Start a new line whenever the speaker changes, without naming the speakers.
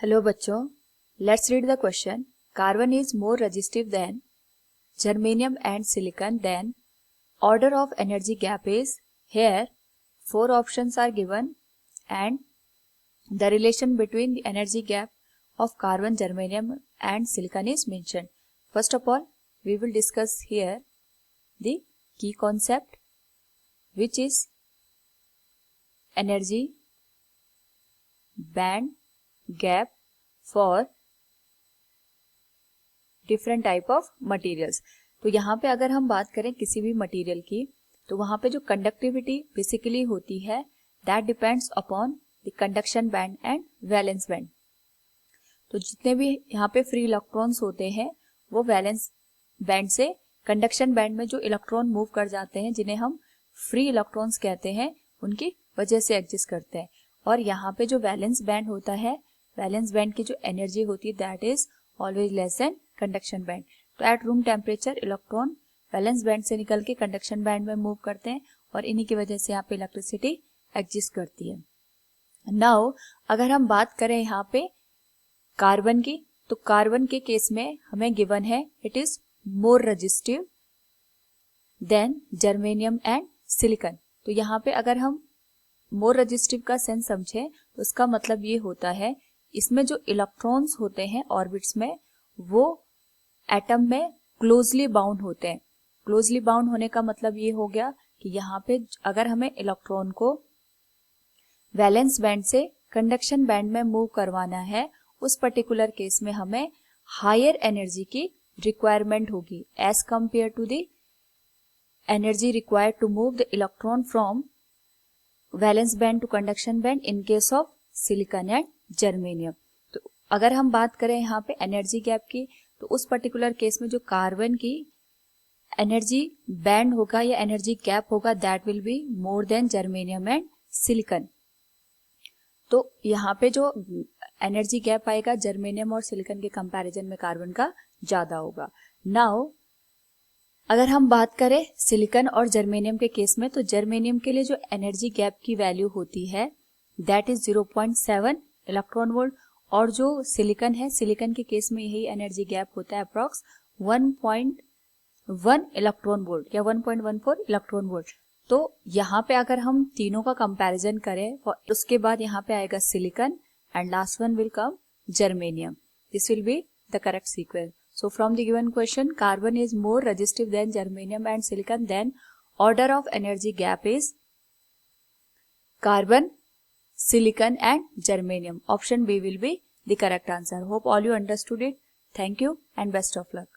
Hello बच्चों, let's read the question. Carbon is more resistive than germanium and silicon. Then order of energy gap is. Here 4 options are given and the relation between the energy gap of carbon, germanium and silicon is mentioned. First of all, we will discuss here the key concept, which is energy band gap for different type of materials. तो यहाँ पे अगर हम बात करें किसी भी material की, तो वहाँ पे जो कंडक्टिविटी बेसिकली होती है that depends upon the conduction band and valence band. तो जितने भी यहाँ पे फ्री इलेक्ट्रॉन्स होते हैं वो वैलेंस बैंड से कंडक्शन बैंड में जो इलेक्ट्रॉन मूव कर जाते हैं, जिन्हें हम फ्री इलेक्ट्रॉन्स कहते हैं, उनकी वजह से एग्जिस्ट करते हैं. और यहाँ पे जो वैलेंस बैंड होता है, वैलेंस बैंड की जो एनर्जी होती है that is always less than conduction band. तो at room temperature electron valence band से निकल के कंडक्शन बैंड में मूव करते हैं और इन्हीं की वजह से यहाँ पे इलेक्ट्रिसिटी एग्जिस्ट करती है. नाउ अगर हम बात करें यहाँ पे कार्बन की, तो कार्बन के केस में हमें गिवन है it is more resistive than germanium and silicon. तो यहाँ पे अगर हम मोर रेजिस्टिव का सेंस समझें तो उसका मतलब ये होता है इसमें जो इलेक्ट्रॉन्स होते हैं ऑर्बिट्स में वो एटम में क्लोजली बाउंड होते हैं. क्लोजली बाउंड होने का मतलब ये हो गया कि यहाँ पे अगर हमें इलेक्ट्रॉन को वैलेंस बैंड से कंडक्शन बैंड में मूव करवाना है, उस पर्टिकुलर केस में हमें हायर एनर्जी की रिक्वायरमेंट होगी as compare to the energy required to move the electron from valence band to conduction band in case of silicon and germanium. तो अगर हम बात करें यहाँ पे एनर्जी गैप की, तो उस पर्टिकुलर केस में जो कार्बन की एनर्जी बैंड होगा या एनर्जी गैप होगा that will be more than germanium and silicon. तो यहाँ पे जो एनर्जी गैप आएगा जर्मेनियम और सिलिकॉन के कंपैरिजन में कार्बन का ज्यादा होगा. नाउ अगर हम बात करें सिलिकॉन और जर्मेनियम के केस में, तो जर्मेनियम के लिए जो एनर्जी गैप की वैल्यू होती है दैट इज 0.7 इलेक्ट्रॉन वोल्ट, और जो सिलिकॉन है, सिलिकॉन के केस में यही एनर्जी गैप होता है अप्रॉक्स 1.1 इलेक्ट्रॉन वोल्ट या 1.14 इलेक्ट्रॉन वोल्ट. तो यहाँ पे अगर हम तीनों का कंपैरिजन करें, उसके बाद यहाँ पे आएगा silicon and last one will come germanium. This will be the correct sequence. So from the given question, carbon is more resistive than germanium and silicon. Then order of energy gap is carbon, silicon and germanium. Option B will be the correct answer. Hope all you understood it. Thank you and best of luck.